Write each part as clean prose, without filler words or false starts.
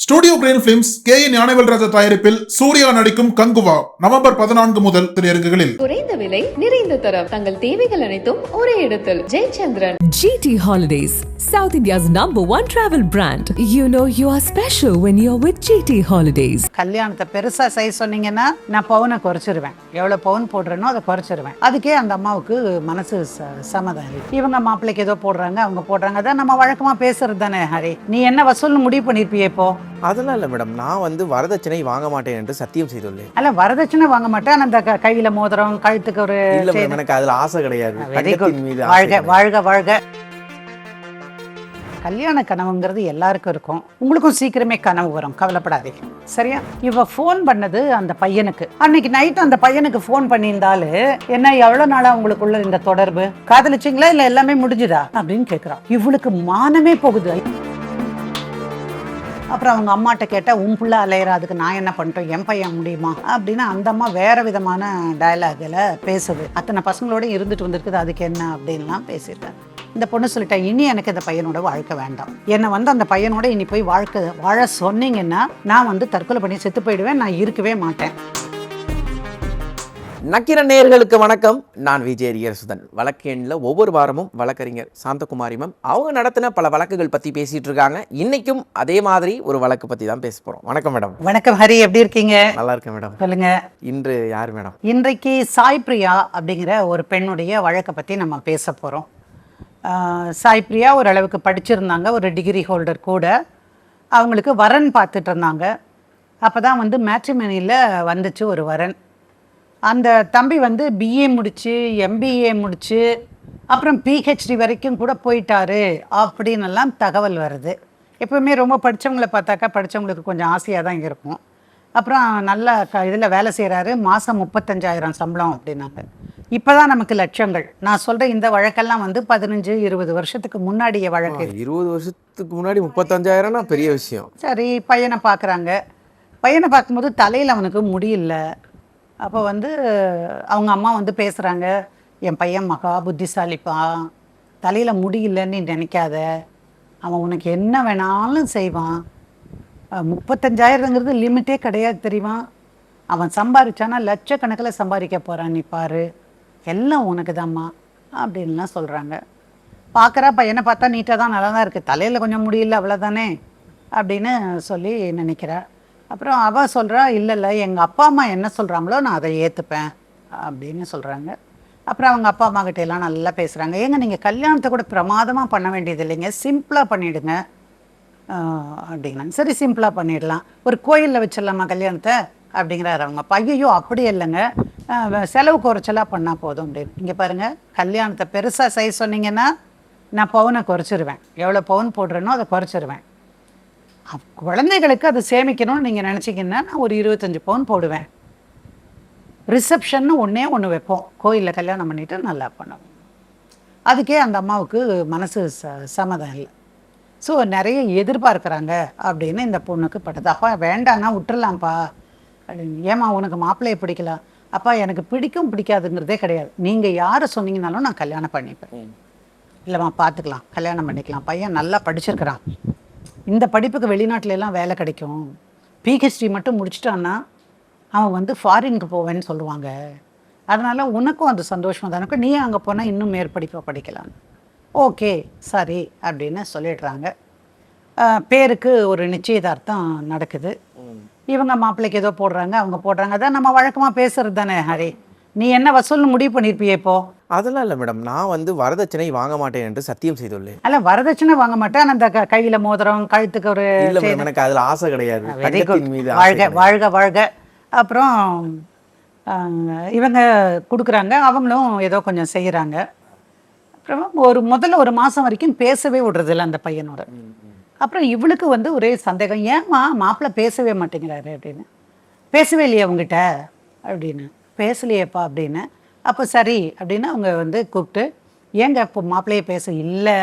Studio green films Gnanavelraja தயாரிப்பில் சூர்யா நடிக்கும் Kanguva November 14 முதல் திரையரங்குகளில். குறைந்த விலை நிறைந்த தரம், தங்கள் தேவைகள் அனைத்தும் ஒரே இடத்தில். Jayachandran. GT Holidays, South India's #1 travel brand. You know you are special when you're with GT Holidays. கல்யாணத்தை பெருசா செய்ய சொன்னீங்கன்னா நான் பவுனை குறைச்சிருவேன். எவ்வளவு பவுன் போடுறேனோ அதை குறைச்சிருவேன். அதுக்கே அந்த அம்மாவுக்கு மனசு சமாதானம். இவங்க மாப்பிள்ளைக்கு ஏதோ போடுறாங்க, அவங்க போடுறாங்க, அதான் நம்ம வழக்கமா பேசுறது தானே. ஹரி, நீ என்ன வசூல்னு முடிவு பண்ணிருப்பியே இப்போ? அதெல்லாம் இல்லை மேடம், நான் வரதட்சணை வாங்க மாட்டேன் என்று சத்தியம் செய்துள்ளேன். அல்ல, வரதட்சணை வாங்க மாட்டேன். அந்த கையில மோதிரம், கழுத்துக்கு ஒரு இல்லை மேடம், எனக்கு அதுல ஆசை கிடையாது. வாழ்க வாழ்க வாழ்க. கல்யாண கனவுங்கிறது எல்லாருக்கும் இருக்கும். உங்களுக்கும் சீக்கிரமே கனவு வரும், கவலைப்படாதீங்க, சரியா? இவ ஃபோன் பண்ணது அந்த பையனுக்கு. அன்னைக்கு நைட்டு அந்த பையனுக்கு ஃபோன் பண்ணியிருந்தாலு, என்ன எவ்வளவு நாளா உங்களுக்குள்ள இந்த தொடர்பு, காதலிச்சிங்களா இல்ல எல்லாமே முடிஞ்சுதா அப்படின்னு கேட்கிறான். இவளுக்கு மானமே போகுது. அப்புறம் அவங்க அம்மாட்ட கேட்டால், உன் புள்ள அலையிற, அதுக்கு நான் என்ன பண்ணிட்டோம், என் பையன் முடியுமா அப்படின்னு அந்த அம்மா வேற விதமான டயலாகில் பேசுது. அத்தனை பசங்களோட இருந்துட்டு வந்திருக்குது, அதுக்கு என்ன அப்படின்லாம் பேசியிருக்காரு. இந்த பொண்ணு சொல்லிட்டா, இனி எனக்கு இந்த பையனோட வாழ்க்கை வேண்டாம். என்னை அந்த பையனோட இனி போய் வாழ சொன்னீங்கன்னா நான் தற்கொலை பண்ணி செத்து போயிடுவேன், நான் இருக்கவே மாட்டேன். நக்கிர நேயர்களுக்கு வணக்கம். நான் விஜய் சுதன். வழக்கெண்ணில் ஒவ்வொரு வாரமும் வழக்கறிஞர் சாந்தகுமாரி மேம் அவங்க நடத்தின பல வழக்குகள் பற்றி பேசிட்டு இருக்காங்க. இன்னைக்கும் அதே மாதிரி ஒரு வழக்கு பற்றி தான் பேச போகிறோம். வணக்கம் மேடம். வணக்கம் ஹரி, எப்படி இருக்கீங்க? நல்லா இருக்கேன் மேடம். சொல்லுங்க. இன்று யார் மேடம்? இன்றைக்கு சாய் பிரியா அப்படிங்கிற ஒரு பெண்ணுடைய வழக்கை பற்றி நம்ம பேச போகிறோம். சாய் பிரியா ஓரளவுக்கு படிச்சிருந்தாங்க, ஒரு டிகிரி ஹோல்டர் கூட. அவங்களுக்கு வரன் பார்த்துட்டு இருந்தாங்க. அப்போ தான் மேட்ரிமோனியில் வந்துச்சு ஒரு வரன். அந்த தம்பி பிஏ முடித்து, எம்பிஏ முடித்து, அப்புறம் பிஹெச்டி வரைக்கும் கூட போயிட்டாரு அப்படின்னெல்லாம் தகவல் வருது. எப்போவுமே ரொம்ப படித்தவங்களை பார்த்தாக்கா படித்தவங்களுக்கு கொஞ்சம் ஆசையாக தான் இருக்கும். அப்புறம் நல்ல இதில் வேலை செய்கிறாரு, மாதம் 35,000 சம்பளம் அப்படின்னாங்க. இப்போ தான் நமக்கு லட்சங்கள். நான் சொல்கிறேன், இந்த வழக்கெல்லாம் 15-20 வருஷத்துக்கு முன்னாடிய வழக்கு. 20 வருஷத்துக்கு முன்னாடி 35,000 பெரிய விஷயம். சரி, பையனை பார்க்குறாங்க. பையனை பார்க்கும்போது தலையில் அவனுக்கு முடியல. அப்போ அவங்க அம்மா பேசுகிறாங்க, என் பையன் மகா புத்திசாலிப்பா, தலையில் முடியலன்னு நினைக்காத, அவன் உனக்கு என்ன வேணாலும் செய்வான். 35,000ங்கிறது லிமிட்டே கிடையாது தெரியுமா? அவன் சம்பாதிச்சானா லட்சக்கணக்கில் சம்பாதிக்க போகிறான், நீ பாரு, எல்லாம் உனக்கு தான்மா அப்படின்லாம் சொல்கிறாங்க. பார்க்குறா, பையனை பார்த்தா நீட்டாக தான், நல்லா தான் இருக்குது, தலையில் கொஞ்சம் முடியல அவ்வளோதானே அப்படின்னு சொல்லி நினைக்கிறா. அப்புறம் அவள் சொல்கிறா, இல்லை எங்கள் அப்பா அம்மா என்ன சொல்கிறாங்களோ நான் அதை ஏற்றுப்பேன் அப்படின்னு சொல்கிறாங்க. அப்புறம் அவங்க அப்பா அம்மா கிட்ட எல்லாம் நல்லா பேசுகிறாங்க. ஏங்க, நீங்கள் கல்யாணத்தை கூட பிரமாதமாக பண்ண வேண்டியது இல்லைங்க, சிம்பிளாக பண்ணிவிடுங்க அப்படிங்கிறாங்க. சரி, சிம்பிளாக பண்ணிடலாம், ஒரு கோயிலில் வச்சிடலாமா கல்யாணத்தை அப்படிங்கிறாரு அவங்க அப்பா. ஐயோ அப்படி இல்லைங்க, செலவு குறைச்சலாக பண்ணால் போதும் அப்படின்னு. இங்கே பாருங்கள், கல்யாணத்தை பெருசாக செய்ய சொன்னீங்கன்னா நான் பவுனை குறைச்சிருவேன். எவ்வளோ பவுன் போடுறேனோ அதை குறைச்சிருவேன். குழந்தைகளுக்கு அது சேமிக்கணும்னு நீங்கள் நினச்சிங்கன்னா நான் ஒரு 25 பவுன் போடுவேன். ரிசப்ஷன்னு ஒன்று வைப்போம், கோயிலில் கல்யாணம் பண்ணிவிட்டு நல்லா பண்ணுவோம். அதுக்கே அந்த அம்மாவுக்கு மனசு சம்மதம் இல்லை. ஸோ நிறைய எதிர்பார்க்குறாங்க அப்படின்னு இந்த பொண்ணுக்கு பட்டது. அப்பா வேண்டான்னா விட்டுறலாம்ப்பா அப்படின்னு. ஏம்மா உனக்கு மாப்பிள்ளையை பிடிக்கல? அப்பா எனக்கு பிடிக்கும் பிடிக்காதுங்கிறதே கிடையாது, நீங்கள் யாரை சொன்னீங்கனாலும் நான் கல்யாணம் பண்ணிப்பேன். இல்லைம்மா பார்த்துக்கலாம், கல்யாணம் பண்ணிக்கலாம், பையன் நல்லா படிச்சிருக்கிறான், இந்த படிப்புக்கு வெளிநாட்டிலலாம் வேலை கிடைக்கும், பிஹெச்டி மட்டும் முடிச்சிட்டான்னா அவன் ஃபாரினுக்கு போவேன்னு சொல்லுவாங்க, அதனால் உனக்கும் அது சந்தோஷமாக தான் இருக்கும், நீ அங்கே போனால் இன்னும் மேற்படிப்பை படிக்கலாம். ஓகே சரி அப்படின்னு சொல்லிடுறாங்க. பேருக்கு ஒரு நிச்சயதார்த்தம் நடக்குது. இவங்க மாப்பிள்ளைக்கு ஏதோ போடுறாங்க, அவங்க போடுறாங்க, அதான் நம்ம வழக்கமாக பேசுறது தானே. ஹரி, நீ என்ன வசூல்னு முடிவு பண்ணியிருப்பியே இப்போ? அதெல்லாம் இல்லை மேடம், நான் வரதட்சணை வாங்க மாட்டேன் என்று சத்தியம் செய்துள்ளேன். அல்ல, வரதட்சணை வாங்க மாட்டேன். அந்த கையில மோதிரம், கழுத்துக்கு ஒரு. இல்லை மேடம், எனக்கு அதுல ஆசை கிடையாது. வாழ்க வாழ்க வாழ்க. அப்புறம் இவங்க கொடுக்குறாங்க, அவங்களும் ஏதோ கொஞ்சம் செய்கிறாங்க. அப்புறம் முதல்ல ஒரு மாதம் வரைக்கும் பேசவே விடுறதில்ல அந்த பையனோட. அப்புறம் இவளுக்கு ஒரே சந்தேகம், ஏம்மா மாப்பிள்ளை பேசவே மாட்டேங்கிறாரு அப்படின்னு. பேசவே இல்லையா அவங்ககிட்ட அப்படின்னு. பேசலையேப்பா அப்படின்னு. அப்போ சரி அப்படின்னு அவங்க கூப்பிட்டு, ஏங்க இப்போ மாப்பிள்ளையே பேச இல்லை,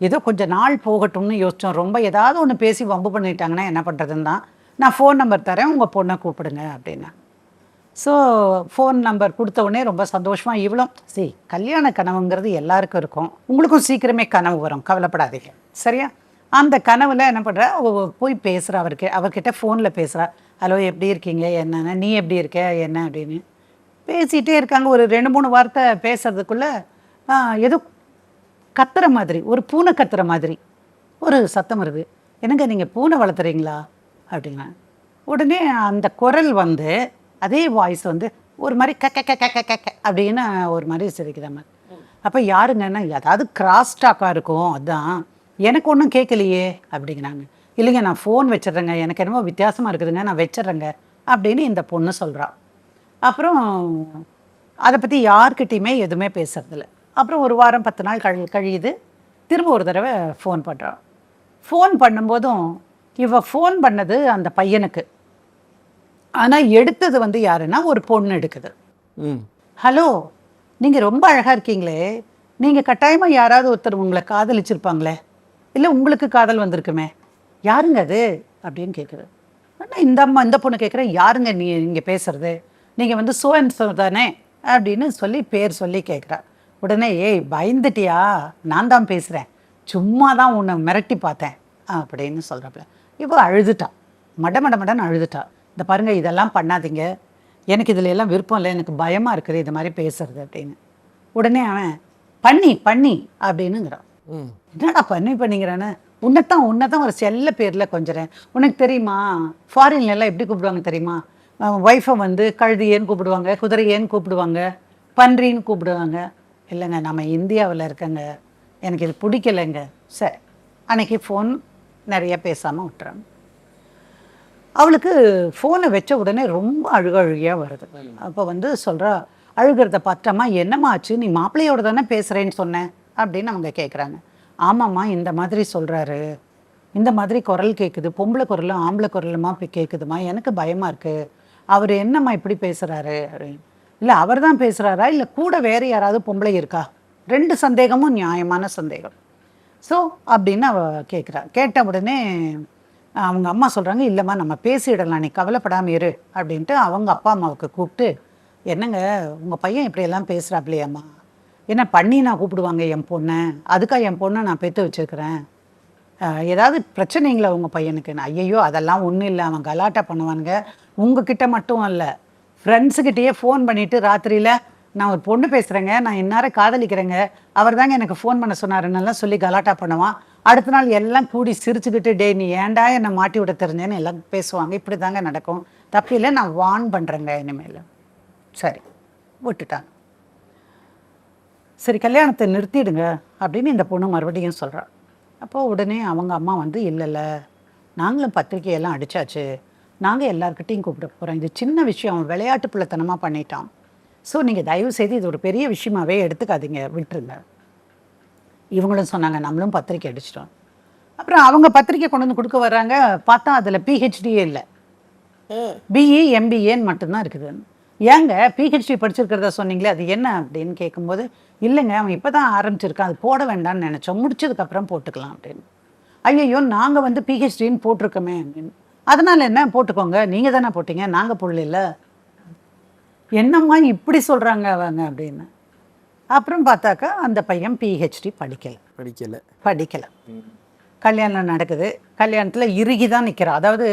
ஏதோ கொஞ்சம் நாள் போகட்டும்னு யோசித்தோம், ரொம்ப ஏதாவது ஒன்று பேசி வம்பு பண்ணிட்டாங்கன்னா என்ன பண்ணுறதுன்னு தான், நான் ஃபோன் நம்பர் தரேன், உங்கள் பொண்ணை கூப்பிடுங்க அப்படின்னா. ஸோ ஃபோன் நம்பர் கொடுத்த உடனே ரொம்ப சந்தோஷமாக இவ்வளோ கல்யாண கனவுங்கிறது எல்லாருக்கும் இருக்கும். உங்களுக்கும் சீக்கிரமே கனவு வரும், கவலைப்படாதீங்க, சரியா? அந்த கனவுல என்ன பண்ணுறா, போய் பேசுகிறா அவர்கிட்ட ஃபோனில் பேசுகிறா. ஹலோ எப்படி இருக்கீங்க, என்னென்ன, நீ எப்படி இருக்க, என்ன அப்படின்னு பேசிகிட்டே இருக்காங்க. ஒரு 2-3 வார்த்தை பேசுறதுக்குள்ளே ஏதோ கத்துற மாதிரி, ஒரு பூனை கத்துற மாதிரி ஒரு சத்தம் வருது. என்னங்க நீங்கள் பூனை வளர்த்துறீங்களா அப்படின்னா, உடனே அந்த குரல் வந்து அதே வாய்ஸ் வந்து ஒரு மாதிரி கக்க கக்க கக்க கக்க அப்படின்னு ஒரு மாதிரி சிரிக்கிற மாதிரி. அப்போ யாருங்கன்னா, ஏதாவது கிராஸ் டாக்காக இருக்கும், அதான் எனக்கு ஒன்றும் கேட்கலையே அப்படிங்கிறாங்க. இல்லைங்க நான் ஃபோன் வச்சிடுறேங்க, எனக்கு என்னமோ வித்தியாசமாக இருக்குதுங்க, நான் வச்சிடுறேங்க அப்படின்னு இந்த பொண்ணு சொல்கிறா. அப்புறம் அதை பற்றி யார்கிட்டையுமே எதுவுமே பேசுறதில்ல. அப்புறம் ஒரு வாரம் 10 நாள் கழியுது. திரும்ப ஒரு தடவை ஃபோன் பண்ணுறான். ஃபோன் பண்ணும்போதும் இவ ஃபோன் பண்ணது அந்த பையனுக்கு, ஆனால் எடுத்தது வந்து யாருன்னா ஒரு பொண்ணு எடுக்குது. ஹலோ, நீங்கள் ரொம்ப அழகாக இருக்கீங்களே, நீங்கள் கட்டாயமாக யாராவது ஒருத்தர் உங்களை காதலிச்சிருப்பாங்களே, இல்லை உங்களுக்கு காதல் வந்திருக்குமே, யாருங்க அது அப்படின்னு கேட்குது. ஆனால் இந்த பொண்ணு கேட்குறேன், யாருங்க நீங்கள் பேசுறது, நீங்கள் வந்து சோ அண்ட் சோ தானே அப்படின்னு சொல்லி பேர் சொல்லி கேட்குறா. உடனே ஏய் பயந்துட்டியா, நான் தான் பேசுகிறேன், சும்மா தான் உன்னை மிரட்டி பார்த்தேன் அப்படின்னு சொல்கிறப்ப இப்போ அழுதுட்டா, மடன்னு அழுதுட்டா. இந்த பாருங்க இதெல்லாம் பண்ணாதீங்க, எனக்கு இதில் எல்லாம் விருப்பம் இல்லை, எனக்கு பயமாக இருக்குது இது மாதிரி பேசுறது அப்படின்னு. உடனே அவன் பண்ணி அப்படின்னுங்கிறான். என்னடா பண்ணிங்கிறானே, உன்னைத்தான் ஒரு செல்ல பேரில் கொஞ்சறேன். உனக்கு தெரியுமா ஃபாரின்லாம் எப்படி கூப்பிடுவாங்க தெரியுமா, ஒய்ஃபை வந்து கழுதியேன்னு கூப்பிடுவாங்க, குதிரையேன்னு கூப்பிடுவாங்க, பன்றின்னு கூப்பிடுவாங்க. இல்லைங்க நம்ம இந்தியாவில் இருக்கங்க, எனக்கு இது பிடிக்கலைங்க. சரி, அன்னைக்கு ஃபோன் நிறைய பேசாமல் விட்டுறாங்க. அவளுக்கு ஃபோனை வச்ச உடனே ரொம்ப அழுகையாக வருது. அப்போ வந்து சொல்கிறா, அழுகிறத பார்த்தம்மா என்னம்மா ஆச்சு, நீ மாப்பிள்ளையோட தானே பேசுகிறேன்னு சொன்னேன் அப்படின்னு அவங்க கேட்குறாங்க. ஆமாம்மா இந்த மாதிரி சொல்கிறாரு, இந்த மாதிரி குரல் கேட்குது, பொம்பளை குரலும் ஆம்பளை குரலுமா கேட்குதுமா, எனக்கு பயமாக இருக்குது, அவர் என்னம்மா இப்படி பேசுகிறாரு அப்படின்னு. இல்லை அவர் தான் பேசுகிறாரா, இல்லை கூட வேறு யாராவது பொம்பளை இருக்கா, 2 சந்தேகமும் நியாயமான சந்தேகம். ஸோ அப்படின்னு அவள் கேட்குறா. கேட்ட உடனே அவங்க அம்மா சொல்கிறாங்க, இல்லைம்மா நம்ம பேசிடலாம், நீ கவலைப்படாமல் இரு அப்படின்ட்டு அவங்க அப்பா அம்மாவுக்கு கூப்பிட்டு, என்னங்க உங்கள் பையன் இப்படியெல்லாம் பேசுகிறாப்லையம்மா, என்ன பண்ணி நான் கூப்பிடுவாங்க என் பொண்ணை, அதுக்காக என் பொண்ணை நான் பெற்று வச்சுருக்கிறேன், ஏதாவது பிரச்சனைங்களா உங்கள் பையனுக்கு? ஐயையோ அதெல்லாம் ஒன்றும் இல்லை, அவன் கலாட்டா பண்ணுவானுங்க, உங்ககிட்ட மட்டும் இல்லை ஃப்ரெண்ட்ஸுக்கிட்டேயே ஃபோன் பண்ணிவிட்டு ராத்திரியில் நான் ஒரு பொண்ணு பேசுகிறேங்க, நான் இந்நேரம் காதலிக்கிறேங்க, அவர் தாங்க எனக்கு ஃபோன் பண்ண சொன்னாருன்னெல்லாம் சொல்லி கலாட்டா பண்ணுவான். அடுத்த நாள் எல்லாம் கூடி சிரிச்சுக்கிட்டு, டே நீ ஏன்டா என்னை மாட்டி விட தெரிஞ்சேன்னு எல்லாம் பேசுவாங்க. இப்படி தாங்க நடக்கும், தப்பில்லை, நான் வார்ன் பண்ணுறேங்க இனிமேல். சரி விட்டுட்டாங்க. சரி கல்யாணத்தை நிறுத்திடுங்க அப்படின்னு இந்த பொண்ணு மறுபடியும் சொல்கிறாள். அப்போது உடனே அவங்க அம்மா வந்து, இல்லைல்ல நாங்களும் பத்திரிக்கையெல்லாம் அடித்தாச்சு, நாங்கள் எல்லாருக்கிட்டையும் கூப்பிட போகிறோம், இது சின்ன விஷயம், விளையாட்டு பிள்ளைத்தனமாக பண்ணிட்டான், ஸோ நீங்கள் தயவு செய்து இது ஒரு பெரிய விஷயமாகவே எடுத்துக்காதீங்க, விட்டுருங்க. இவங்களும் சொன்னாங்க, நம்மளும் பத்திரிக்கை அடிச்சிட்டோம். அப்புறம் அவங்க பத்திரிக்கை கொண்டு வந்து கொடுக்க வர்றாங்க, பார்த்தா அதில் பிஹெச்டியே இல்லை, பிஇ எம்பிஏன்னு மட்டும்தான் இருக்குது. ஏங்க பிஹெச்டி படிச்சிருக்கிறதா சொன்னீங்களே அது என்ன அப்படின்னு கேட்கும்போது, இல்லைங்க அவன் இப்போ தான் ஆரம்பிச்சிருக்கான், அது போட வேண்டாம்னு நினச்சோம், முடிச்சதுக்கப்புறம் போட்டுக்கலாம் அப்படின்னு. ஐயோ நாங்கள் வந்து பிஹெச்டின்னு போட்டிருக்கோமே அப்படின்னு. அதனால் என்ன, போட்டுக்கோங்க, நீங்கள் தானே போட்டீங்க, நாங்கள் போடல, என்னம்மா இப்படி சொல்கிறாங்க அவங்க அப்படின்னு. அப்புறம் பார்த்தாக்கா அந்த பையன் பிஹெச்டி படிக்கலை. கல்யாணம் நடக்குது. கல்யாணத்தில் இறுகி தான் நிற்கிறான். அதாவது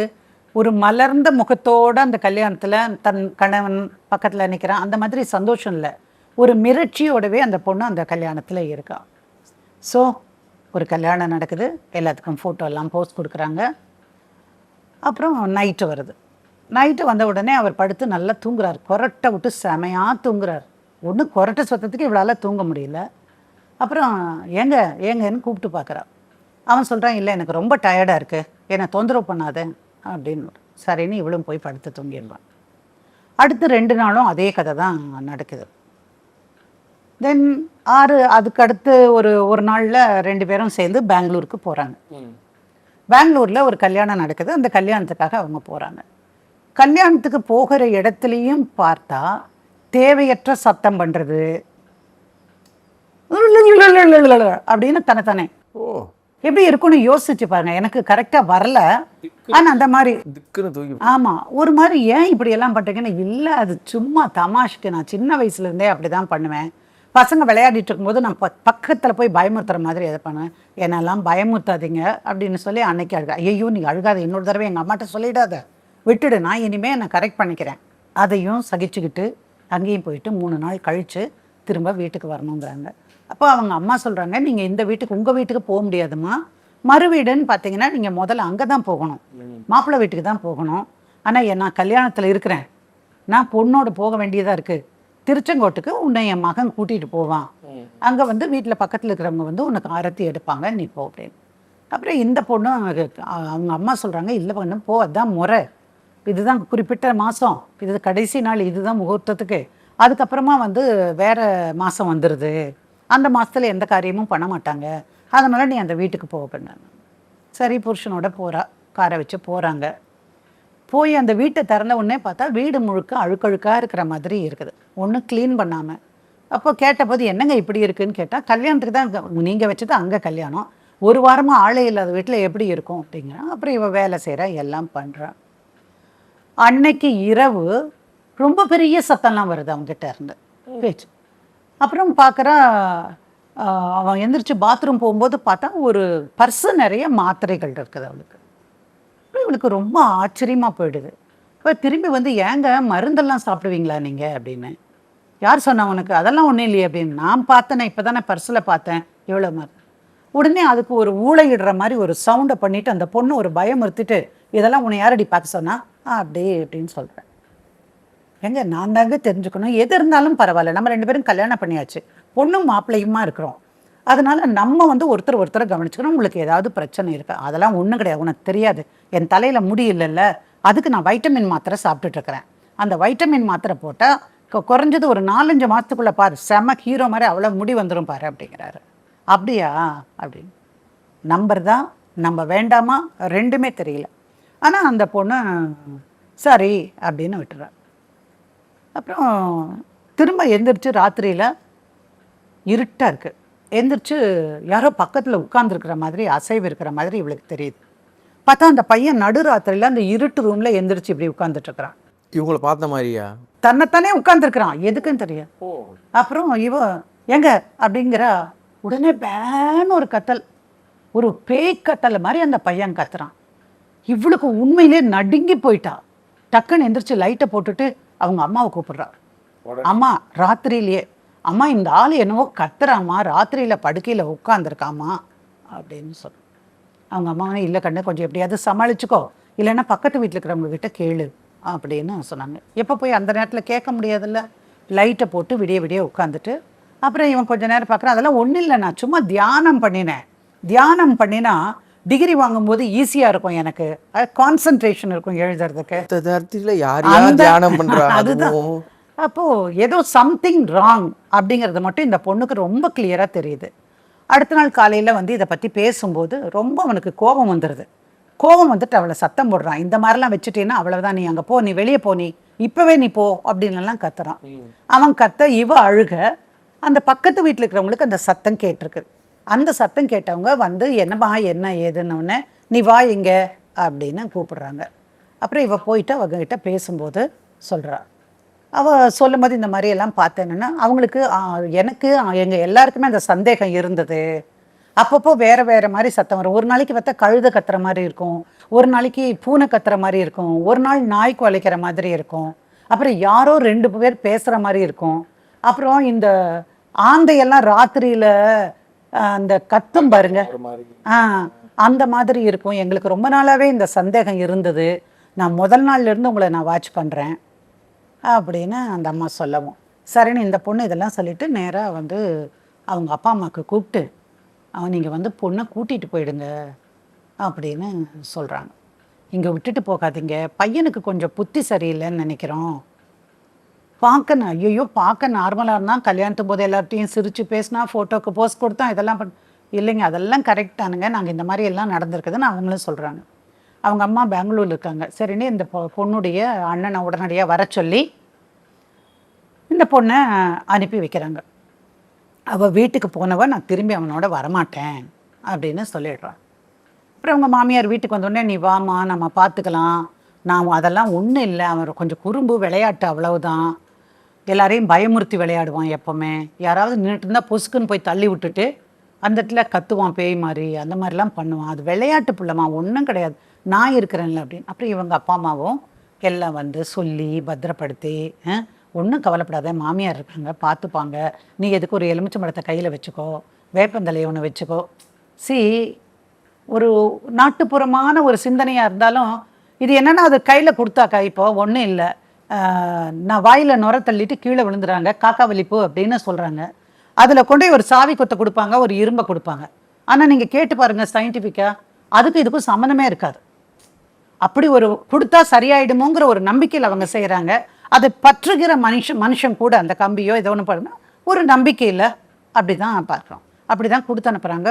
ஒரு மலர்ந்த முகத்தோடு அந்த கல்யாணத்தில் தன் கணவன் பக்கத்தில் நிற்கிறான். அந்த மாதிரி சந்தோஷம் இல்லை, ஒரு மிரட்சியோடவே அந்த பொண்ணு அந்த கல்யாணத்தில் இருக்கா. ஸோ ஒரு கல்யாணம் நடக்குது, எல்லாத்துக்கும் ஃபோட்டோ எல்லாம் போஸ்ட் கொடுக்குறாங்க. அப்புறம் நைட்டு வருது. நைட்டு வந்த உடனே அவர் படுத்து நல்லா தூங்குறார், கொரட்டை விட்டு செமையாக தூங்குறார். ஒன்று கொரட்டை சத்தத்துக்கு இவளால் தூங்க முடியல. அப்புறம் ஏங்கன்னு கூப்பிட்டு பார்க்குறா. அவன் சொல்கிறான், இல்லை எனக்கு ரொம்ப டயர்டாக இருக்குது, என்னை தொந்தரவு பண்ணாத அப்படின்னு. சரின்னு இவளும் போய் படுத்து தூங்கிடுவான். அடுத்து 2 நாளும் அதே கதை தான் நடக்குது. தென் அதுக்கு அடுத்து ஒரு நாளில் 2 பேரும் சேர்ந்து பெங்களூருக்கு போகிறாங்க. பெங்களூரில் ஒரு கல்யாணம் நடக்குது, அந்த கல்யாணத்துக்காக அவங்க போகிறாங்க. கல்யாணத்துக்கு போகிற இடத்துலையும் பார்த்தா தேவையற்ற சத்தம் பண்ணுறது அப்படின்னு தனத்தானே எப்படி இருக்குன்னு யோசிச்சு பாருங்க. எனக்கு கரெக்டாக வரல, ஆனால் அந்த மாதிரி ஆமாம் ஒரு மாதிரி ஏன் இப்படி எல்லாம் பண்ணுறீங்கன்னு. இல்லை அது சும்மா தமாஷுக்கு, நான் சின்ன வயசுலேருந்தே அப்படி தான் பண்ணுவேன், பசங்க விளையாடிட்டு இருக்கும்போது நான் பக்கத்தில் போய் பயமுறுத்துற மாதிரி எதை பண்ணேன், என்னெல்லாம் பயமுறுத்தாதீங்க அப்படின்னு சொல்லி அன்னைக்கு அழுக. ஐயோ நீ அழுகாத, இன்னொரு தடவை எங்கள் அம்மாட்ட சொல்லிடாத, விட்டுடு, நான் இனிமேல் நான் கரெக்ட் பண்ணிக்கிறேன். அதையும் சகிச்சுக்கிட்டு அங்கேயும் போயிட்டு 3 நாள் கழித்து திரும்ப வீட்டுக்கு வரணுங்கிறாங்க. அப்போ அவங்க அம்மா சொல்கிறாங்க, நீங்கள் இந்த வீட்டுக்கு உங்கள் வீட்டுக்கு போக முடியாதுமா, மறு வீடுன்னு பார்த்தீங்கன்னா நீங்கள் முதல்ல அங்கே தான் போகணும், மாப்பிள்ளை வீட்டுக்கு தான் போகணும். ஆனால் நான் கல்யாணத்தில் இருக்கிறேன், நான் பொண்ணோடு போக வேண்டியதாக இருக்குது, திருச்செங்கோட்டுக்கு உன்னை என் மகன் கூட்டிகிட்டு போவான், அங்கே வந்து வீட்டில் பக்கத்தில் இருக்கிறவங்க வந்து உனக்கு ஆரத்தி எடுப்பாங்க, நீ போ அப்படின்னு. அப்புறம் இந்த பொண்ணு அவங்க அம்மா சொல்கிறாங்க, இல்லை பொண்ணு போ, அதுதான் முறை, இதுதான் குறிப்பிட்ட மாதம், இது கடைசி நாள், இதுதான் முகூர்த்தத்துக்கு, அதுக்கப்புறமா வந்து வேறு மாதம் வந்துடுது, அந்த மாதத்தில் எந்த காரியமும் பண்ண மாட்டாங்க, அதனால் நீ அந்த வீட்டுக்கு போக பண்ணாங்க. சரி புருஷனோட போகிறா, காரை வச்சு போகிறாங்க. போய் அந்த வீட்டை திறந்த உடனே பார்த்தா வீடு முழுக்க அழுக்கழுக்காக இருக்கிற மாதிரி இருக்குது, ஒன்றும் க்ளீன் பண்ணாமல். அப்போ கேட்டபோது என்னங்க இப்படி இருக்குதுன்னு கேட்டால், கல்யாணத்துக்கு தான் நீங்கள் வச்சது அங்கே கல்யாணம், 1 வாரமாக ஆளே இல்லாத வீட்டில் எப்படி இருக்கும் அப்படிங்கிறான். அப்புறம் இவ வேலை செய்கிறா, எல்லாம் பண்ணுறான். அன்னைக்கு இரவு ரொம்ப பெரிய சத்தம்லாம் வருது அவங்ககிட்ட இருந்து பேச்சு. அப்புறம் பார்க்குறா, அவன் எந்திரிச்சு பாத்ரூம் போகும்போது பார்த்தா ஒரு பர்ஸு நிறைய மாத்திரைகள் இருக்குது அவளுக்கு. இவளுக்கு ரொம்ப ஆச்சரியமாக போயிடுது. இப்போ திரும்பி வந்து, ஏங்க மருந்தெல்லாம் சாப்பிடுவீங்களா நீங்கள் அப்படின்னு. யார் சொன்னா உனக்கு, அதெல்லாம் ஒன்றும் இல்லையே அப்படின்னு. நான் பார்த்தேனே, இப்போ தானே பர்ஸில் பார்த்தேன், எவ்வளோ மருந்து. உடனே அதுக்கு ஒரு ஊளையிடுற மாதிரி ஒரு சவுண்டை பண்ணிவிட்டு அந்த பொண்ணு ஒரு பயமுறுத்திட்டு, இதெல்லாம் உன்னை யாரடி பார்க்க சொன்னா அப்படியே அப்படின்னு சொல்கிறேன். எங்க நான் தாங்க தெரிஞ்சுக்கணும், எது இருந்தாலும் பரவாயில்ல, நம்ம 2 பேரும் கல்யாணம் பண்ணியாச்சு, பொண்ணும் மாப்பிள்ளையுமா இருக்கிறோம், அதனால் நம்ம வந்து ஒருத்தரை கவனிச்சுக்கணும். உங்களுக்கு ஏதாவது பிரச்சனை இருக்கா, அதெல்லாம் ஒன்றும் கிடையாது, உனக்கு தெரியாது, என் தலையில் முடி இல்லைல்ல, அதுக்கு நான் வைட்டமின் மாத்திரை சாப்பிட்டுட்ருக்கிறேன், அந்த வைட்டமின் மாத்திரை போட்டால் குறைஞ்சது ஒரு 4-5 மாதத்துக்குள்ளே பாரு, செம ஹீரோ மாதிரி அவ்வளோ முடி வந்துடும் பாரு அப்படிங்கிறாரு. அப்படியா அப்படின்னு. நம்பர் தான் நம்ம வேண்டாமா, 2மே தெரியல. ஆனால் அந்த பொண்ணு சரி அப்படின்னு விட்டுறா. அப்புறம் திரும்ப எந்திரிச்சு ராத்திரியில் இருட்டாக இருக்குது, எந்திரிச்சு யாரோ பக்கத்தில் உட்காந்துருக்கிற மாதிரி அசைவு இருக்கிற மாதிரி இவளுக்கு தெரியுது. பார்த்தா அந்த பையன் நடுராத்திரியில் அந்த இருட்டு ரூமில் எந்திரிச்சு இப்படி உட்காந்துட்ருக்குறான். இவங்கள பார்த்த மாதிரியா? தன்னைத்தானே உட்காந்துருக்குறான், எதுக்குன்னு தெரியும். அப்புறம் இவ எங்க அப்படிங்கிற உடனே பேன்னு ஒரு கத்தல், ஒரு பேய் கத்தல் மாதிரி அந்த பையன் கத்துறான். இவளுக்கு உண்மையிலே நடுங்கி போயிட்டா. டக்குன்னு எந்திரிச்சு லைட்டை போட்டுட்டு அவங்க அம்மாவை கூப்பிடுறா. அம்மா ராத்திரியிலேயே, அம்மா இந்த ஆள் என்னவோ கத்துறாம்மா, ராத்திரியில் படுக்கையில் உட்காந்துருக்காமா அப்படின்னு சொல்ல. அவங்க அம்மா இல்லை கண்ணு, கொஞ்சம் எப்படியாவது சமாளிச்சுக்கோ, இல்லைன்னா பக்கத்து வீட்டில் இருக்கிறவங்க கிட்ட கேளு அப்படின்னு சொன்னாங்க. எப்போ போய் அந்த நேரத்தில் கேட்க முடியாதுல்ல. லைட்டை போட்டு விடிய விடிய உட்காந்துட்டு அப்புறம் இவன் கொஞ்சம் நேரம் பார்க்குறான். அதெல்லாம் ஒன்றும் இல்லை, நான் சும்மா தியானம் பண்ணினேன், தியானம் பண்ணினா டிகிரி வாங்கும்போது ஈஸியாக இருக்கும், எனக்கு கான்சன்ட்ரேஷன் இருக்கும் எழுதுறதுக்கு. தியானம் பண்றா அதுதான். அப்போது ஏதோ சம்திங் ராங் அப்படிங்கிறது மட்டும் இந்த பொண்ணுக்கு ரொம்ப கிளியராக தெரியுது. அடுத்த நாள் காலையில் வந்து இதை பற்றி பேசும்போது ரொம்ப அவனுக்கு கோபம் வந்துடுது. கோபம் வந்துட்டு அவளை சத்தம் போடுறான், இந்த மாதிரிலாம் வச்சுட்டேன்னா அவ்வளோதான், நீ அங்கே போ, நீ வெளியே போ, நீ இப்போவே நீ போ அப்படின்லாம் கத்துறான். அவன் கத்த, இவ அழுக. அந்த பக்கத்து வீட்டில் இருக்கிறவங்களுக்கு அந்த சத்தம் கேட்டிருக்கு. அந்த சத்தம் கேட்டவங்க வந்து என்னம்மா என்ன ஏதுன்னு, நீ வா இங்க அப்படின்னு கூப்பிடுறாங்க. அப்புறம் இவ போயிட்டு அவங்ககிட்ட பேசும்போது சொல்கிறா. அவள் சொல்லும் போது இந்த மாதிரி எல்லாம் பார்த்தேன்னா அவங்களுக்கு எனக்கு எங்கள் எல்லாருக்குமே அந்த சந்தேகம் இருந்தது. அப்பப்போ வேறு வேறு மாதிரி சத்தம் வரும். ஒரு நாளைக்கு பார்த்தா கழுதை கத்துற மாதிரி இருக்கும், ஒரு நாளைக்கு பூனை கத்துற மாதிரி இருக்கும், ஒரு நாள் நாய் குலைக்கிற மாதிரி இருக்கும், அப்புறம் யாரோ 2 பேர் பேசுகிற மாதிரி இருக்கும், அப்புறம் இந்த ஆந்தையெல்லாம் ராத்திரியில் அந்த கத்தும் பாருங்க, அந்த மாதிரி இருக்கும். எங்களுக்கு ரொம்ப நாளாகவே இந்த சந்தேகம் இருந்தது, நான் முதல் நாள்லேருந்து உங்களை நான் வாட்ச் பண்ணுறேன் அப்படின்னு அந்த அம்மா சொல்லவும், சரின்னு இந்த பொண்ணு இதெல்லாம் சொல்லிவிட்டு நேராக வந்து அவங்க அப்பா அம்மாவுக்கு கூப்பிட்டு, நீங்கள் வந்து பொண்ணை கூட்டிகிட்டு போயிடுங்க அப்படின்னு சொல்கிறாங்க. இங்கே விட்டுட்டு போகாதீங்க, பையனுக்கு கொஞ்சம் புத்தி சரியில்லைன்னு நினைக்கிறோம், பார்க்க ஐயோ பார்க்க நார்மலாக இருந்தால் கல்யாணத்து போது எல்லார்ட்டையும் சிரித்து பேசினா, ஃபோட்டோக்கு போஸ்ட் கொடுத்தா, இதெல்லாம் இல்லைங்க அதெல்லாம் கரெக்டானுங்க, நாங்கள் இந்த மாதிரி எல்லாம் நடந்திருக்குதுன்னு அவங்களும் சொல்கிறாங்க. அவங்க அம்மா பெங்களூரில் இருக்காங்க. சரின்னு இந்த பொண்ணுடைய அண்ணனை உடனடியாக வர சொல்லி இந்த பொண்ணை அனுப்பி வைக்கிறாங்க. அவள் வீட்டுக்கு போனவ நான் திரும்பி அவனோட வரமாட்டேன் அப்படின்னு சொல்லிடுறான். அப்புறம் அவங்க மாமியார் வீட்டுக்கு வந்தோடனே, நீ வாமா நம்ம பார்த்துக்கலாம், நான் அதெல்லாம் ஒன்றும் இல்லை, அவன் கொஞ்சம் குறும்பு விளையாட்டு அவ்வளவுதான், எல்லாரையும் பயமுறுத்தி விளையாடுவான் எப்போவுமே. யாராவது நின்றுட்டு இருந்தால் பொசுக்குன்னு போய் தள்ளி விட்டுட்டு அந்த இடத்துல கத்துவான் பேய் மாதிரி, அந்த மாதிரிலாம் பண்ணுவான். அது விளையாட்டு பிள்ளைமா, ஒன்றும் கிடையாது, நான் இருக்கிறேன்ல அப்படின்னு. அப்புறம் இவங்க அப்பா அம்மாவும் எல்லாம் வந்து சொல்லி பத்திரப்படுத்தி, ஒன்றும் கவலைப்படாத, மாமியார் இருக்காங்க பார்த்துப்பாங்க, நீ எதுக்கு ஒரு எலுமிச்சம்பழத்தை கையில் வச்சுக்கோ, வேப்பந்தலையை ஒன்று வச்சுக்கோ. ஒரு நாட்டுப்புறமான ஒரு சிந்தனையாக இருந்தாலும் இது என்னென்னா, அது கையில் கொடுத்தாக்கா இப்போ ஒன்றும் இல்லை, நான் வாயில் நுர தள்ளிட்டு கீழே விழுந்துறாங்க, காக்கா வலிப்பு அப்படின்னு சொல்கிறாங்க. அதில் கொண்டு போய் ஒரு சாவி கொத்தை கொடுப்பாங்க, ஒரு இரும்பை கொடுப்பாங்க. ஆனால் நீங்கள் கேட்டு பாருங்கள் சயின்டிஃபிக்காக, அதுக்கும் இதுக்கும் சம்மந்தமே இருக்காது. அப்படி ஒரு கொடுத்தா சரியாயிடுமோங்கிற ஒரு நம்பிக்கையில் அவங்க செய்கிறாங்க. அதை பற்றுகிற மனுஷன் கூட அந்த கம்பியோ ஏதோ ஒன்று பாருங்க ஒரு நம்பிக்கையில் அப்படி தான் பார்க்குறோம். அப்படி தான் கொடுத்து அனுப்புகிறாங்க.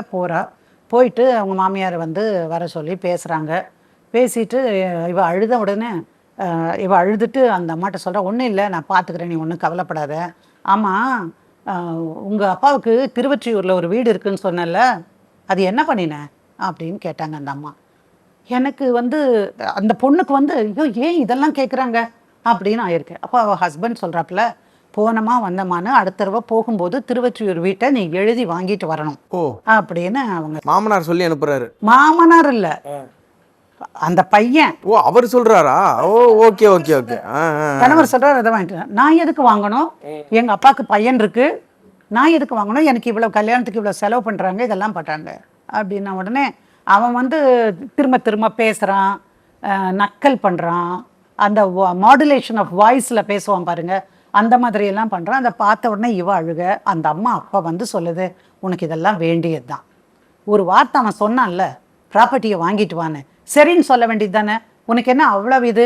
போயிட்டு அவங்க மாமியார் வந்து வர சொல்லி பேசுகிறாங்க. பேசிட்டு இவ அழுத உடனே இவ அழுதுட்டு அந்த அம்மாட்ட சொல்கிறா, ஒன்றும் இல்லை, நான் பார்த்துக்கிறேன், நீ ஒன்றும் கவலைப்படாத. ஆமாம், உங்கள் அப்பாவுக்கு திருவொற்றியூரில் ஒரு வீடு இருக்குதுன்னு சொன்னல, அது என்ன பண்ணினேன் அப்படின்னு கேட்டாங்க அந்த அம்மா. எனக்கு வந்து அந்த பொண்ணுக்கு வந்து ஐயோ ஏன் இதெல்லாம் கேட்குறாங்க அப்படின்னு ஆயிருக்கு. அப்போ அவள் ஹஸ்பண்ட் சொல்கிறாப்புல, போனமா வந்தமான்னு அடுத்த தடவை போகும்போது திருவொற்றியூர் வீட்டை நீ எழுதி வாங்கிட்டு வரணும் அப்படின்னு அவங்க மாமனார் சொல்லி அனுப்புறாரு. மாமனார் இல்லை, அந்த பையன். ஓ, அவர் சொல்றாரா? ஓ, ஓகே ஓகே ஓகே. கணவர் சொல்றாரு, அதை வாங்கிட்டு நான் எதுக்கு வாங்கணும், எங்க அப்பாவுக்கு பையன் இருக்கு, நான் எதுக்கு வாங்கணும், எனக்கு இவ்வளவு கல்யாணத்துக்கு இவ்வளவு செலவு பண்றாங்க, இதெல்லாம் பண்றாங்க அப்படின்ன உடனே அவன் வந்து திரும்ப திரும்ப பேசுறான், நக்கல் பண்றான், அந்த மாடுலேஷன் ஆஃப் வாய்ஸ்ல பேசுவான் பாருங்க, அந்த மாதிரி எல்லாம் பண்றான். அதை பார்த்த உடனே இவ அழுக. அந்த அம்மா அப்பா வந்து சொல்லுது, உனக்கு இதெல்லாம் வேண்டியது தான், ஒரு வார்த்தை அவன் சொன்னான்ல, ப்ராப்பர்ட்டியை வாங்கிட்டு வான்னு, சரின்னு சொல்ல வேண்டியது தானே, உனக்கு என்ன அவ்வளவு இது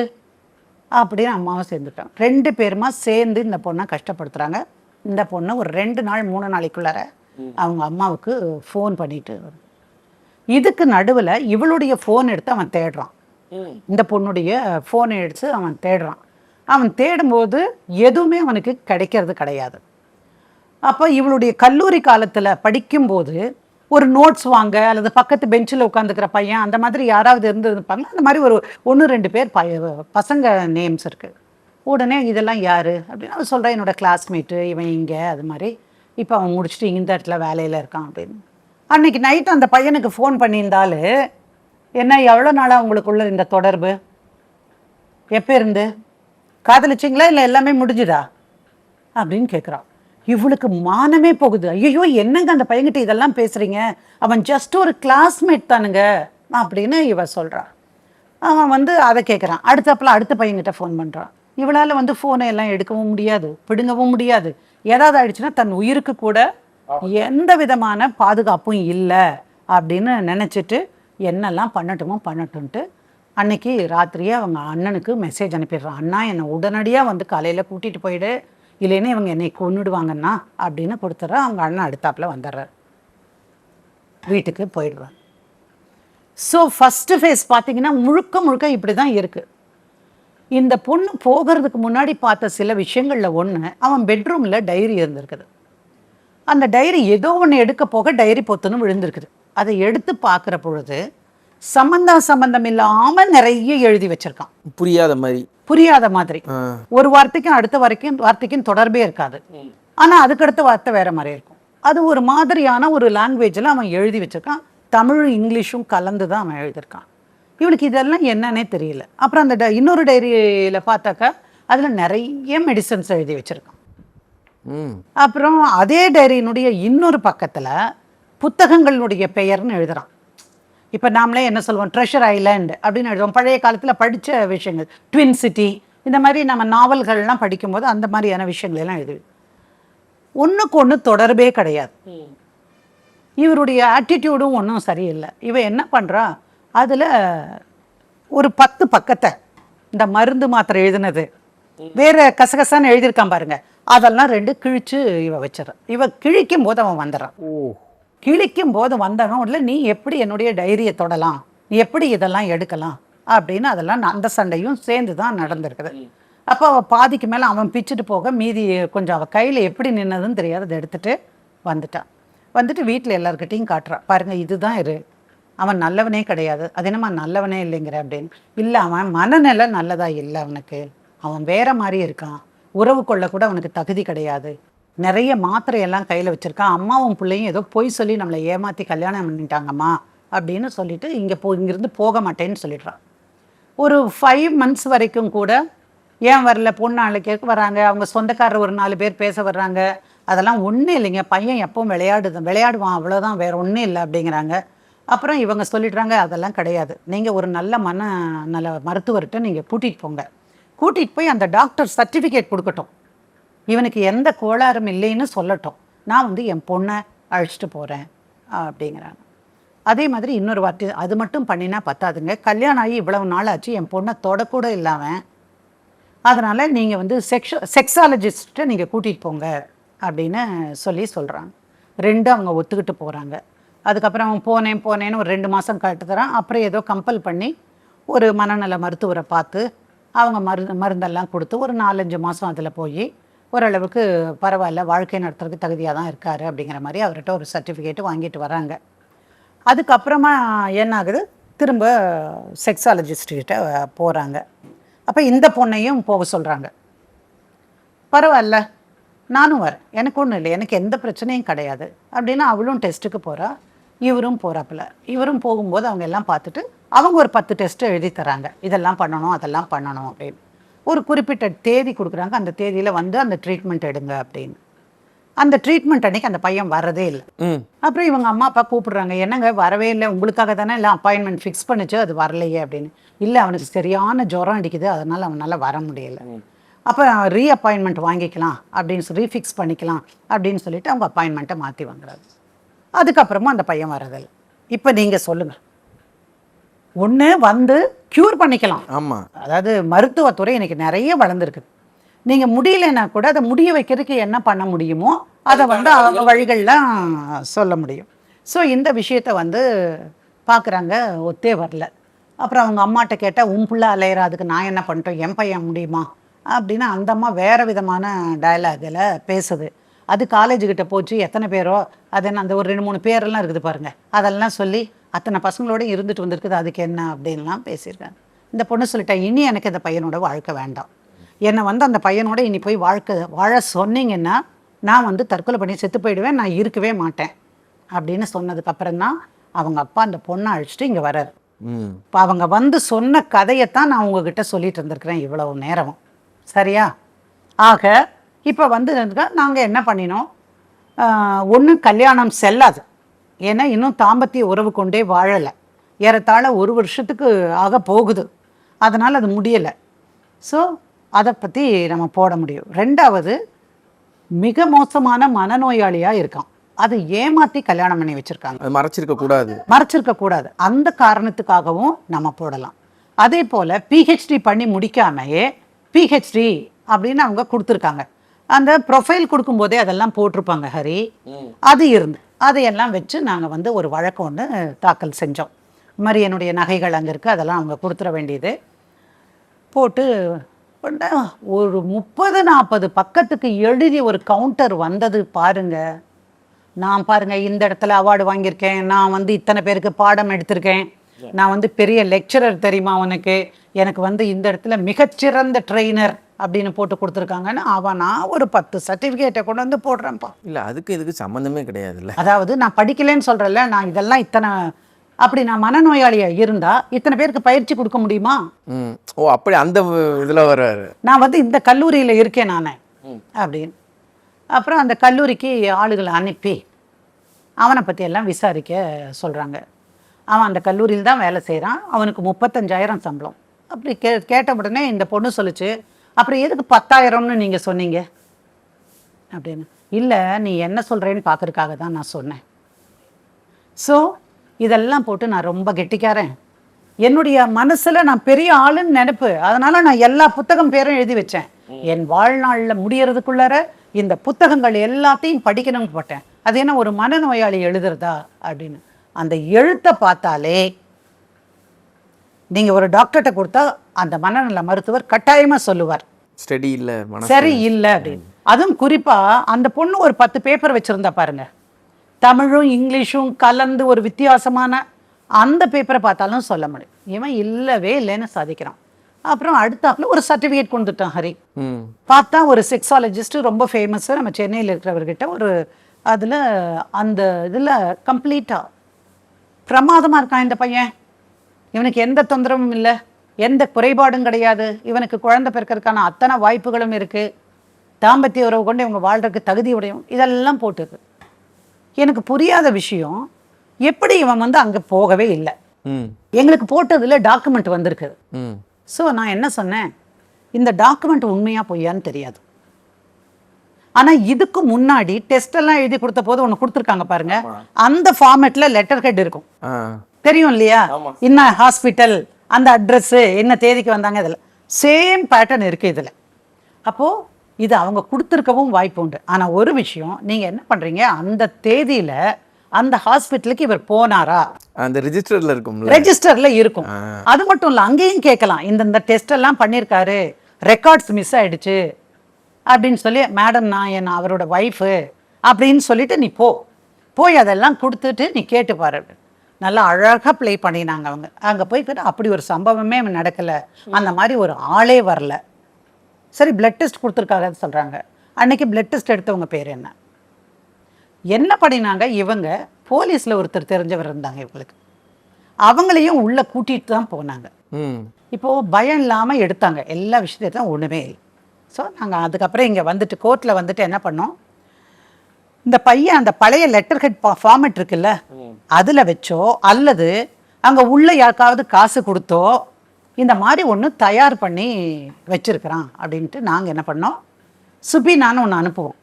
அப்படின்னு அம்மாவும் சேர்ந்துட்டான். 2 பேருமா சேர்ந்து இந்த பொண்ணை கஷ்டப்படுத்துகிறாங்க. இந்த பொண்ணை ஒரு 2 நாள் 3 நாளைக்குள்ளார அவங்க அம்மாவுக்கு ஃபோன் பண்ணிட்டு, இதுக்கு நடுவில் இவளுடைய ஃபோன் எடுத்து அவன் தேடுறான். இந்த பொண்ணுடைய ஃபோனை எடுத்து அவன் தேடுறான். அவன் தேடும்போது எதுவுமே அவனுக்கு கிடைக்கிறது கிடையாது. அப்போ இவளுடைய கல்லூரி காலத்தில் படிக்கும்போது ஒரு நோட்ஸ் வாங்க அல்லது பக்கத்து பெஞ்சில் உட்காந்துக்கிற பையன் அந்த மாதிரி யாராவது இருப்பாங்க. அந்த மாதிரி ஒரு 1-2 பேர் பசங்க நேம்ஸ் இருக்குது. உடனே இதெல்லாம் யார் அப்படின்னு அவன் சொல்கிறேன், என்னோடய கிளாஸ்மேட்டு, இவன் இங்கே, அது மாதிரி இப்போ அவன் முடிச்சுட்டு இந்த இடத்துல வேலையில் இருக்கான் அப்படின்னு. அன்றைக்கி நைட்டு அந்த பையனுக்கு ஃபோன் பண்ணியிருந்தாலும், என்ன எவ்வளோ நாளாக உங்களுக்குள்ள இந்த தொடர்பு, எப்போ இருந்து காதலிச்சிங்களா இல்லை எல்லாமே முடிஞ்சுதா அப்படின்னு கேட்குறான். இவளுக்கு மானமே போகுது. ஐயோ என்னங்க அந்த பையன்கிட்ட இதெல்லாம் பேசுகிறீங்க, அவன் ஜஸ்ட் ஒரு கிளாஸ்மேட் தானுங்க அப்படின்னு இவ சொல்கிறான். அவன் வந்து அதை கேட்குறான். அடுத்த பையன்கிட்ட ஃபோன் பண்ணுறான். இவளால் வந்து ஃபோனை எல்லாம் எடுக்கவும் முடியாது, பிடுங்கவும் முடியாது. ஏதாவது ஆயிடுச்சுன்னா தன் உயிருக்கு கூட எந்த விதமான பாதுகாப்பும் இல்லை அப்படின்னு நினச்சிட்டு என்னெல்லாம் பண்ணட்டுன்ட்டு அன்னைக்கு ராத்திரியே அவங்க அண்ணனுக்கு மெசேஜ் அனுப்பிடுறான். அண்ணா என்னை உடனடியாக வந்து காலையில் கூட்டிகிட்டு போயிடு, இல்லைன்னா இவங்க என்னை கொன்னுடுவாங்கண்ணா அப்படின்னு கொடுத்துட்றா. அவங்க அண்ணன் அடுத்தாப்பில் வந்துடுறார், வீட்டுக்கு போயிடுறான். ஸோ ஃபஸ்ட்டு ஃபேஸ் பார்த்தீங்கன்னா முழுக்க இப்படி தான் இருக்குது. இந்த பொண்ணு போகிறதுக்கு முன்னாடி பார்த்த சில விஷயங்களில் ஒன்று, அவன் பெட்ரூமில் டைரி இருந்திருக்குது. அந்த டைரி ஏதோ ஒன்று எடுக்க போக டைரி பொத்துன்னு விழுந்திருக்குது. அதை எடுத்து பார்க்குற பொழுது சம்பந்தம் இல்லாமல் நிறைய எழுதி வச்சிருக்கான். புரியாத மாதிரி ஒரு வார்த்தைக்கும் அடுத்த வார்த்தைக்கும் தொடர்பே இருக்காது. ஆனால் அதுக்கடுத்த வார்த்தை வேற மாதிரி இருக்கும். அது ஒரு மாதிரியான ஒரு லாங்குவேஜில் அவன் எழுதி வச்சிருக்கான். தமிழும் இங்கிலீஷும் கலந்து தான் அவன் எழுதியிருக்கான். இவனுக்கு இதெல்லாம் என்னன்னே தெரியல. அப்புறம் அந்த இன்னொரு டைரியில் பார்த்தாக்கா அதில் நிறைய மெடிசன்ஸ் எழுதி வச்சிருக்கான். அப்புறம் அதே டைரியினுடைய இன்னொரு பக்கத்தில் புத்தகங்களுடைய பெயர்னு எழுதுறான். இப்போ நாமளே என்ன சொல்லுவோம், ட்ரெஷர் ஐலாண்ட் அப்படின்னு எழுதுவோம். பழைய காலத்தில் படித்த விஷயங்கள், ட்வின் சிட்டி, இந்த மாதிரி நம்ம நாவல்கள்லாம் படிக்கும்போது அந்த மாதிரியான விஷயங்கள் எல்லாம் எழுதுது. ஒன்றுக்கு ஒன்று தொடர்பே கிடையாது. இவருடைய ஆட்டிடியூடும் ஒன்றும் சரியில்லை. இவன் என்ன பண்ணுறா, அதில் ஒரு 10 பக்கத்தை இந்த மருந்து மாத்திரை எழுதுனது வேற கசகசான்னு எழுதியிருக்கான் பாருங்க, அதெல்லாம் 2 கிழிச்சு இவ வச்சிடறான். இவ கிழிக்கும் போது அவன் வந்துடுறான். கிழிக்கும் போது வந்தவன் உடனே, நீ எப்படி என்னுடைய டைரியை தொடலாம், நீ எப்படி இதெல்லாம் எடுக்கலாம் அப்படின்னு அதெல்லாம் அந்த சண்டையும் சேர்ந்து தான் நடந்திருக்குது. அப்போ அவள் பாதிக்கு மேலே அவன் பிச்சுட்டு போக மீதி கொஞ்சம் அவள் கையில் எப்படி நின்னதுன்னு தெரியாது, அதை எடுத்துகிட்டு வந்துட்டு வீட்டில் எல்லாருக்கிட்டையும் காட்டுறான். பாருங்கள், இதுதான் அவன் நல்லவனே கிடையாது. அது என்னம்மா நல்லவனே இல்லைங்கிற அப்படின்னு. இல்லை, அவன் மனநிலை நல்லதா இல்லை, அவனுக்கு அவன் வேற மாதிரி இருக்கான், உறவு கொள்ள கூட அவனுக்கு தகுதி கிடையாது, நிறைய மாத்திரையெல்லாம் கையில் வச்சுருக்கான், அம்மாவும் பிள்ளையும் ஏதோ பொய் சொல்லி நம்மளை ஏமாற்றி கல்யாணம் பண்ணிட்டாங்கம்மா அப்படின்னு சொல்லிட்டு இங்கேருந்து போக மாட்டேன்னு சொல்லிடுறான். ஒரு 5 months வரைக்கும் கூட ஏன் வரல, பொண்ணு நாளைக்கு வராங்க, அவங்க சொந்தக்காரர் ஒரு 4 பேர் பேச வர்றாங்க, அதெல்லாம் ஒன்றும் இல்லைங்க, பையன் எப்பவும் விளையாடுவான் அவ்வளோதான், வேறு ஒன்றும் இல்லை அப்படிங்கிறாங்க. அப்புறம் இவங்க சொல்லிடுறாங்க அதெல்லாம் கிடையாது, நீங்கள் ஒரு நல்ல நல்ல மருத்துவர்கிட்ட நீங்கள் கூட்டிகிட்டு போய் அந்த டாக்டர் சர்டிஃபிகேட் கொடுக்கட்டும், இவனுக்கு எந்த கோளாறும் இல்லைன்னு சொல்லட்டும், நான் வந்து என் பொண்ணை அழைச்சிட்டு போகிறேன் அப்படிங்கிறாங்க. அதே மாதிரி இன்னொரு வார்த்தை, அது மட்டும் பண்ணினா பத்தாதுங்க, கல்யாணம் ஆகி இவ்வளவு நாள் ஆச்சு, என் பொண்ணை தொடக்கூட இல்லாமல், அதனால் நீங்கள் வந்து செக்ஸாலஜிஸ்ட்டை நீங்கள் கூட்டிகிட்டு போங்க அப்படின்னு சொல்கிறாங்க. 2 அவங்க ஒத்துக்கிட்டு போகிறாங்க. அதுக்கப்புறம் அவன் போனேன்னு ஒரு 2 மாதம் கட்டுறான். அப்புறம் ஏதோ கம்பல் பண்ணி ஒரு மனநல மருத்துவரை பார்த்து அவங்க மருந்தெல்லாம் கொடுத்து ஒரு 4-5 மாதம் அதில் போய் ஓரளவுக்கு பரவாயில்ல, வாழ்க்கை நடத்துறதுக்கு தகுதியாக தான் இருக்கார் அப்படிங்கிற மாதிரி அவர்கிட்ட ஒரு சர்டிஃபிகேட்டு வாங்கிட்டு வராங்க. அதுக்கப்புறமா என்ன ஆகுது, திரும்ப செக்ஸாலஜிஸ்ட்கிட்ட போகிறாங்க. அப்போ இந்த பொண்ணையும் போக சொல்கிறாங்க. பரவாயில்ல, நானும் வரேன், எனக்கு ஒன்றும் இல்லை, எனக்கு எந்த பிரச்சனையும் கிடையாது அப்படின்னு அவளும் டெஸ்ட்டுக்கு போகிறா, இவரும் போகிறாப்புல. இவரும் போகும்போது அவங்க எல்லாம் பார்த்துட்டு அவங்க ஒரு 10 டெஸ்ட்டு எழுதி தராங்க, இதெல்லாம் பண்ணணும் அதெல்லாம் பண்ணணும் அப்படின்னு. ஒரு குறிப்பிட்ட தேதி கொடுக்குறாங்க, அந்த தேதியில் வந்து அந்த ட்ரீட்மெண்ட் எடுங்க அப்படின்னு. அந்த ட்ரீட்மெண்ட் அன்றைக்கி அந்த பையன் வரதே இல்லை. அப்புறம் இவங்க அம்மா அப்பா கூப்பிடுறாங்க, என்னங்க வரவே இல்லை, உங்களுக்காக தானே இல்லை அப்பாயின்மெண்ட் ஃபிக்ஸ் பண்ணிச்சு, அது வரலையே அப்படின்னு. இல்லை, அவனுக்கு சரியான ஜுரம் அடிக்குது, அதனால் அவனால் வர முடியலை. அப்போ ரீஅப்பாயின்மெண்ட் வாங்கிக்கலாம் அப்படின்னு சொல்லி ரீஃபிக்ஸ் பண்ணிக்கலாம் அப்படின்னு சொல்லிட்டு அவங்க அப்பாயின்மெண்ட்டை மாற்றி வாங்குறாரு. அதுக்கப்புறமா அந்த பையன் வரதில்லை. இப்போ நீங்கள் சொல்லுங்கள், ஒன்று வந்து க்யூர் பண்ணிக்கலாம். ஆமாம், அதாவது மருத்துவத்துறை இன்னைக்கு நிறைய வளர்ந்துருக்கு. நீங்கள் முடியலைன்னா கூட அதை முடிய வைக்கிறதுக்கு என்ன பண்ண முடியுமோ அதை வந்து அவங்க வழிகள்லாம் சொல்ல முடியும். ஸோ இந்த விஷயத்தை வந்து பார்க்குறாங்க, ஒத்தே வரல. அப்புறம் அவங்க அம்மாட்ட கேட்டால், உன் பிள்ளை அலையிற, அதுக்கு நான் என்ன பண்ணிட்டோம், என் பையன் முடியுமா அப்படின்னு அந்த அம்மா வேறு விதமான டயலாகில் பேசுது. அது காலேஜுக்கிட்ட போச்சு, எத்தனை பேரோ அது என்ன, அந்த ஒரு 2-3 பேரெல்லாம் இருக்குது பாருங்கள், அதெல்லாம் சொல்லி அத்தனை பசங்களோடு இருந்துட்டு வந்திருக்குது, அதுக்கு என்ன அப்படின்லாம் பேசியிருக்காங்க. இந்த பொண்ணு சொல்லிட்டா, இனி எனக்கு இந்த பையனோட வாழ்க்கை வேண்டாம், என்னை வந்து அந்த பையனோட இனி போய் வாழ சொன்னீங்கன்னா நான் வந்து தற்கொலை பண்ணி செத்து போயிடுவேன், நான் இருக்கவே மாட்டேன் அப்படின்னு சொன்னதுக்கப்புறம் தான் அவங்க அப்பா அந்த பொண்ணை அழைச்சிட்டு இங்கே வர்றாரு. இப்போ அவங்க வந்து சொன்ன கதையைத்தான் நான் உங்ககிட்ட சொல்லிட்டு இருந்திருக்கிறேன் இவ்வளவு நேரமும், சரியா? ஆக இப்போ வந்து நாங்கள் என்ன பண்ணினோம், ஒன்றும் கல்யாணம் செல்லாது, ஏன்னா இன்னும் தாம்பத்திய உறவு கொண்டே வாழலை, ஏறத்தாழ 1 வருஷத்துக்கு ஆக போகுது, அதனால் அது முடியலை. ஸோ அதை பற்றி நம்ம போட முடியும். 2வது, மிக மோசமான மனநோயாளியாக இருக்கான், அது ஏமாற்றி கல்யாணம் பண்ணி வச்சுருக்காங்க, அது மறைச்சிருக்க கூடாது, அந்த காரணத்துக்காகவும் நம்ம போடலாம். அதே போல் பிஹெச்டி பண்ணி முடிக்காமையே பிஹெச்டி அப்படின்னு அவங்க கொடுத்துருக்காங்க, அந்த ப்ரொஃபைல் கொடுக்கும்போதே அதெல்லாம் போட்டிருப்பாங்க ஹரி, அது இருந்து அதையெல்லாம் வச்சு நாங்கள் வந்து ஒரு வழக்கு ஒன்று தாக்கல் செஞ்சோம். இது மாதிரி என்னுடைய நகைகள் அங்கே இருக்குது, அதெல்லாம் அவங்க கொடுத்துட வேண்டியது போட்டு ஒரு 30-40 பக்கத்துக்கு எழுதி ஒரு கவுண்டர் வந்தது பாருங்க. நான் பாருங்க இந்த இடத்துல அவார்டு வாங்கியிருக்கேன், நான் வந்து இத்தனை பேருக்கு பாடம் எடுத்திருக்கேன், நான் வந்து பெரிய லெக்சரர் தெரியுமா உனக்கு, எனக்கு வந்து இந்த இடத்துல மிகச்சிறந்த ட்ரெயினர் அப்படின்னு போட்டு கொடுத்துருக்காங்கன்னு நான் ஒரு 10 சர்டிஃபிகேட்டை கொண்டு வந்து போடுறேன்ப்பா. இல்லை, இதுக்கு சம்மந்தமே கிடையாதுல்ல. அதாவது நான் படிக்கலைன்னு சொல்கிறேன்ல, நான் இதெல்லாம் இத்தனை, அப்படி நான் மனநோயாளியாக இருந்தால் இத்தனை பேருக்கு பயிற்சி கொடுக்க முடியுமா? ஓ, அப்படி அந்த இதில் வர்றாரு, நான் வந்து இந்த கல்லூரியில் இருக்கேன் நான் அப்படின்னு. அப்புறம் அந்த கல்லூரிக்கு ஆளுகளை அனுப்பி அவனை பற்றி எல்லாம் விசாரிக்க சொல்கிறாங்க. அவன் அந்த கல்லூரியில் தான் வேலை செய்கிறான், அவனுக்கு 35,000 சம்பளம். அப்படி கேட்ட உடனே இந்த பொண்ணு சொல்லிச்சு, அப்புறம் எதுக்கு 10,000ன்னு நீங்கள் சொன்னீங்க அப்படின்னு. இல்லை, நீ என்ன சொல்கிறேன்னு பார்க்குறதுக்காக தான் நான் சொன்னேன். ஸோ இதெல்லாம் போட்டு நான் ரொம்ப கெட்டிக்காரன், என்னுடைய மனசில் நான் பெரிய ஆளுன்னு நினைப்பு, அதனால் நான் எல்லா புத்தகம் பேரும் எழுதி வச்சேன், என் வாழ்நாளில் முடியறதுக்குள்ளார இந்த புத்தகங்கள் எல்லாத்தையும் படிக்கணும்னு போட்டேன். அது என்ன ஒரு மனநோயாளி எழுதுறதா அப்படின்னு. அந்த எழுத்தை பார்த்தாலே நீங்கள் ஒரு டாக்டர்கிட்ட கொடுத்தா அந்த மனநல மருத்துவர் கட்டாயமாக சொல்லுவார், ஸ்டடி இல்லை, சரி இல்லை அப்படின்னு. அதுவும் குறிப்பாக அந்த பொண்ணு ஒரு 10 பேப்பர் வச்சுருந்தா பாருங்க, தமிழும் இங்கிலீஷும் கலந்து ஒரு வித்தியாசமான அந்த பேப்பரை பார்த்தாலும் சொல்ல முடியும், இவன் இல்லவே இல்லைன்னு சாதிக்கிறான். அப்புறம் அடுத்தாப்புல ஒரு சர்டிஃபிகேட் கொடுத்துட்டான் ஹரி. ம் பார்த்தா ஒரு செக்ஸாலஜிஸ்ட் ரொம்ப ஃபேமஸ் நம்ம சென்னையில் இருக்கிறவர்கிட்ட ஒரு அதில் அந்த இதில் கம்ப்ளீட்டாக பிரமாதமாக இருக்கான் இந்த பையன், இவனுக்கு எந்த தொந்தரவும் இல்லை, எந்த குறைபாடும் கிடையாது, இவனுக்கு குழந்தை பிறக்கிறதுக்கான அத்தனை வாய்ப்புகளும் இருக்குது, தாம்பத்திய உறவு கொண்டு இவங்க வாழ்றதுக்கு தகுதி உடையும், இதெல்லாம் போட்டுருக்கு. எனக்கு புரியாத விஷயம், எப்படி இவன் வந்து அங்கே போகவே இல்லை. ம் எங்களுக்கு போட்டதில் டாக்குமெண்ட் வந்திருக்குது. ம் ஸோ நான் என்ன சொன்னேன், இந்த டாக்குமெண்ட் உண்மையா பொய்யான்னு தெரியாது, ஆனால் இதுக்கு முன்னாடி டெஸ்ட் எல்லாம் எழுதி கொடுத்த போது ஒன்று கொடுத்துருக்காங்க பாருங்க, அந்த ஃபார்மேட்டில் லெட்டர் ஹெட் இருக்கும், ஆ தெரியும் இல்லையா, இன்ன ஹாஸ்பிட்டல், அந்த அட்ரஸ்ஸு, என்ன தேதிக்கு வந்தாங்க, இதில் சேம் பேட்டர்ன் இருக்குது இதில். அப்போது இது அவங்க கொடுத்துருக்கவும் வாய்ப்பு உண்டு. ஆனால் ஒரு விஷயம், நீங்கள் என்ன பண்ணுறீங்க, அந்த தேதியில் அந்த ஹாஸ்பிட்டலுக்கு இவர் போனாரா, அந்த ரெஜிஸ்டர்ல இருக்கும்ல, ரெஜிஸ்டர்ல இருக்கும். அது மட்டும் இல்ல, அங்கேயும் கேட்கலாம், இந்த டெஸ்ட் எல்லாம் பண்ணிருக்காரு, ரெக்கார்ட்ஸ் மிஸ் ஆயிடுச்சு அப்படின்னு சொல்லி, மேடம் நான் அவரோட ஒய்ஃபு அப்படின்னு சொல்லிட்டு நீ போய் அதெல்லாம் கொடுத்துட்டு நீ கேட்டு பாரு. நல்லா அழகா ப்ளே பண்ணினாங்க அவங்க. அங்க போய் அப்படி ஒரு சம்பவமே நடக்கல, அந்த மாதிரி ஒரு ஆளே வரல. சரி பிளட் டெஸ்ட் கொடுத்துருக்காங்கன்னு சொல்றாங்க. அன்னைக்கு பிளட் டெஸ்ட் எடுத்தவங்க பேர் என்ன பண்ணினாங்க, இவங்க போலீஸில் ஒருத்தர் தெரிஞ்சவர் இருந்தாங்க இவங்களுக்கு, அவங்களையும் உள்ளே கூட்டிகிட்டு தான் போனாங்க. இப்போது பயம் இல்லாமல் எடுத்தாங்க எல்லா விஷயத்தையும், ஒன்றுமே இல்லை. ஸோ நாங்கள் அதுக்கப்புறம் இங்கே வந்துட்டு கோர்ட்டில் வந்துட்டு என்ன பண்ணோம், இந்த பையன் அந்த பழைய லெட்டர் ஹெட் ஃபார்மேட் இருக்குல்ல, அதில் வச்சோ அல்லது அங்கே உள்ள யாருக்காவது காசு கொடுத்தோ இந்த மாதிரி ஒன்று தயார் பண்ணி வச்சிருக்கிறான் அப்படின்ட்டு நாங்கள் என்ன பண்ணோம், சுபினான்னு ஒன்று அனுப்புவோம்.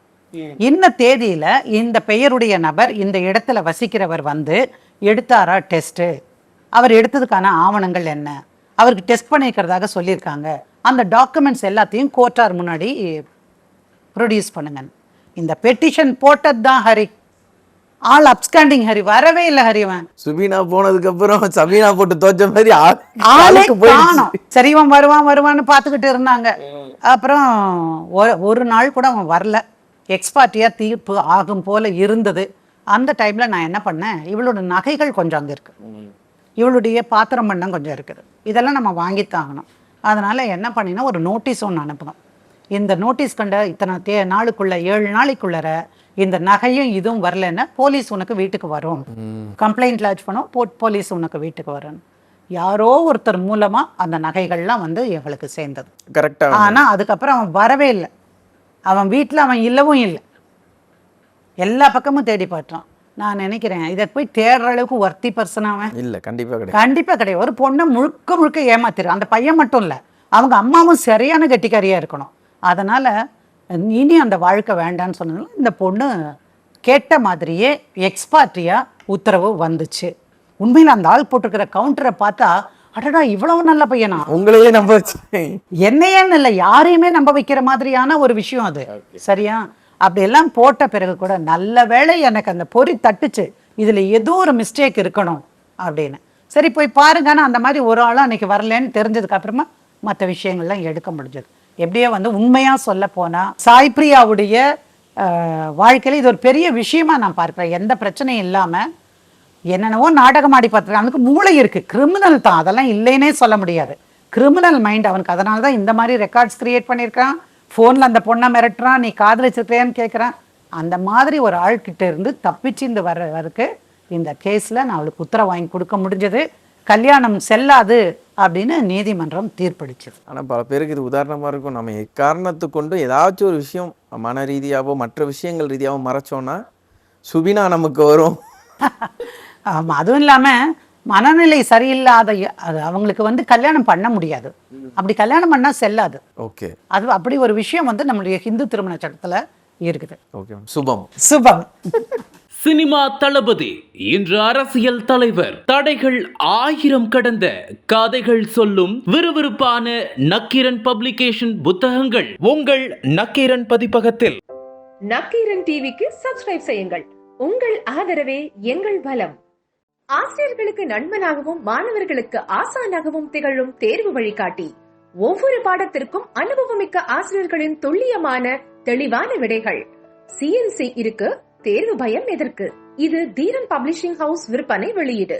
இந்த தேதியில் இந்த பெயருடைய நபர் இந்த இடத்துல வசிக்கிறவர் வந்து எடுத்தாரா டெஸ்ட்டு, அவர் எடுத்ததுக்கான ஆவணங்கள் என்ன, அவருக்கு டெஸ்ட் பண்ணியிருக்கிறதாக சொல்லியிருக்காங்க, அந்த டாக்குமெண்ட்ஸ் எல்லாத்தையும் கோர்ட்டார் முன்னாடி ப்ரொடியூஸ் பண்ணுங்க. இந்த பெட்டிஷன் போட்டது தான் ஹரி, ஆல் அப்ஸ்டாண்டிங் ஹரி, வரவே இல்லை ஹரிவன். சுபீனா போனதுக்கு அப்புறம் சபீனா போட்டு தோச்ச மாதிரி ஆளே காணோம். சரி இவன் வருவான்னு பார்த்துக்கிட்டு இருந்தாங்க. அப்புறம் ஒரு நாள் கூட அவன் வரல, எக்ஸ்பார்ட்டியாக தீர்ப்பு ஆகும் போல இருந்தது. அந்த டைமில் நான் என்ன பண்ணேன், இவளோட நகைகள் கொஞ்சம் அங்கே இருக்குது, இவளுடைய பாத்திரம் பண்ணம் கொஞ்சம் இருக்குது, இதெல்லாம் நம்ம வாங்கித்தாகணும். அதனால் என்ன பண்ணினா ஒரு நோட்டீஸ் ஒன்று அனுப்பணும். இந்த நோட்டீஸ் கண்ட இத்தனை நாளுக்குள்ள 7 நாளைக்குள்ளர இந்த நகையும் இதுவும் வரலன்னா போலீஸ் உனக்கு வீட்டுக்கு வரும், கம்ப்ளைண்ட் லாட்ஜ் பண்ணோம், போலீஸ் உனக்கு வீட்டுக்கு வரும். யாரோ ஒருத்தர் மூலமாக அந்த நகைகள்லாம் வந்து எங்களுக்கு சேர்ந்தது. கரெக்டாக. ஆனால் அதுக்கப்புறம் அவன் வரவே இல்லை, அவன் வீட்டில் அவன் இல்லவும் இல்லை, எல்லா பக்கமும் தேடி பார்த்தான். நான் நினைக்கிறேன் இதை போய் தேடுற அளவுக்கு வர்த்தி பர்சன் அவன் இல்லை, கண்டிப்பாக கிடையாது, கண்டிப்பாக கிடையாது. ஒரு பொண்ணை முழுக்க ஏமாத்திரு, அந்த பையன் மட்டும் இல்லை அவங்க அம்மாவும் சரியான கெட்டிக்காரியாக இருக்கணும். அதனால் இனி அந்த வாழ்க்கை வேண்டான்னு சொன்னதுனால இந்த பொண்ணு கேட்ட மாதிரியே எக்ஸ்பார்ட்டியாக உத்தரவு வந்துச்சு. உண்மையில் அந்த ஆள் போட்டிருக்கிற கவுண்டரை பார்த்தா, அடடா இவ்வளவு நல்ல பையனா, உங்களையே நம்ப வச்சு, என்னையன்னு இல்லை யாரையுமே நம்ப வைக்கிற மாதிரியான ஒரு விஷயம் அது. சரியா? அப்படியெல்லாம் போட்ட பிறகு கூட நல்ல வேளை எனக்கு அந்த பொறி தட்டுச்சு, இதில் ஏதோ ஒரு மிஸ்டேக் இருக்கணும் அப்படின்னு. சரி போய் பாருங்கன்னா அந்த மாதிரி ஒரு ஆளும் அன்னைக்கு வரலன்னு தெரிஞ்சதுக்கு அப்புறமா மற்ற விஷயங்கள்லாம் எடுக்க முடிஞ்சது. எப்படியோ வந்து உண்மையாக சொல்ல போனால் சாய்பிரியாவுடைய வாழ்க்கையில் இது ஒரு பெரிய விஷயமா நான் பார்க்குறேன். எந்த பிரச்சனையும் இல்லாமல் என்னென்னவோ நாடகம் ஆடி பார்த்துருக்கான். அவனுக்கு மூளை இருக்குது, கிரிமினல் தான், அதெல்லாம் இல்லைன்னே சொல்ல முடியாது, கிரிமினல் மைண்ட் அவனுக்கு. அதனால தான் இந்த மாதிரி ரெக்கார்ட்ஸ் கிரியேட் பண்ணியிருக்கான், ஃபோனில் அந்த பொண்ணை மிரட்டுறான், நீ காதலிச்சிருக்கேன்னு கேட்குறான். அந்த மாதிரி ஒரு ஆள்கிட்ட இருந்து தப்பிச்சு இந்த வர்றதுக்கு இந்த கேஸில் நான் அவளுக்கு உத்தரவு வாங்கி கொடுக்க முடிஞ்சது. கல்யாணம் செல்லாது அப்படின்னு நீதிமன்றம் தீர்ப்பளிச்சது. ஆனால் பல பேருக்கு இது உதாரணமாக இருக்கும். நம்ம எக்காரணத்து கொண்டு ஏதாச்சும் ஒரு விஷயம் மன ரீதியாகவோ மற்ற விஷயங்கள் ரீதியாகவோ மறைச்சோன்னா சுபினா நமக்கு வரும். ஆமாம், அதுவும் இல்லாமல் மனநிலை சரியில்லாத அது அவங்களுக்கு வந்து கல்யாணம் பண்ண முடியாது, அப்படி கல்யாணம் பண்ணால் செல்லாது. ஓகே, அது அப்படி ஒரு விஷயம் வந்து நம்மளுடைய ஹிந்து திருமண சட்டத்தில் இருக்குது. ஓகே, சுபம். சுபம். சினிமா தளபதி இன்று அரசியல் தலைவர். தடைகள் 1000 கடந்த கதைகள் சொல்லும் விறுவிறுப்பான நக்கீரன் பப்ளிகேஷன் புத்தகங்கள் உங்கள் நக்கீரன் பதிப்பகத்தில். நக்கீரன் டிவிக்கு சப்ஸ்கிரைப் செய்யுங்கள். உங்கள் ஆதரவே எங்கள் பலம். ஆசிரியர்களுக்கு நண்பனாகவும் மாணவர்களுக்கு ஆசானாகவும் திகழும் தேர்வு வழிகாட்டி. ஒவ்வொரு பாடத்திற்கும் அனுபவமிக்க ஆசிரியர்களின் துல்லியமான தெளிவான விடைகள். CNC இருக்கு, தேர்வு பயம் எதற்கு? இது தீரன் பப்ளிஷிங் ஹவுஸ் விற்பனை வெளியீடு.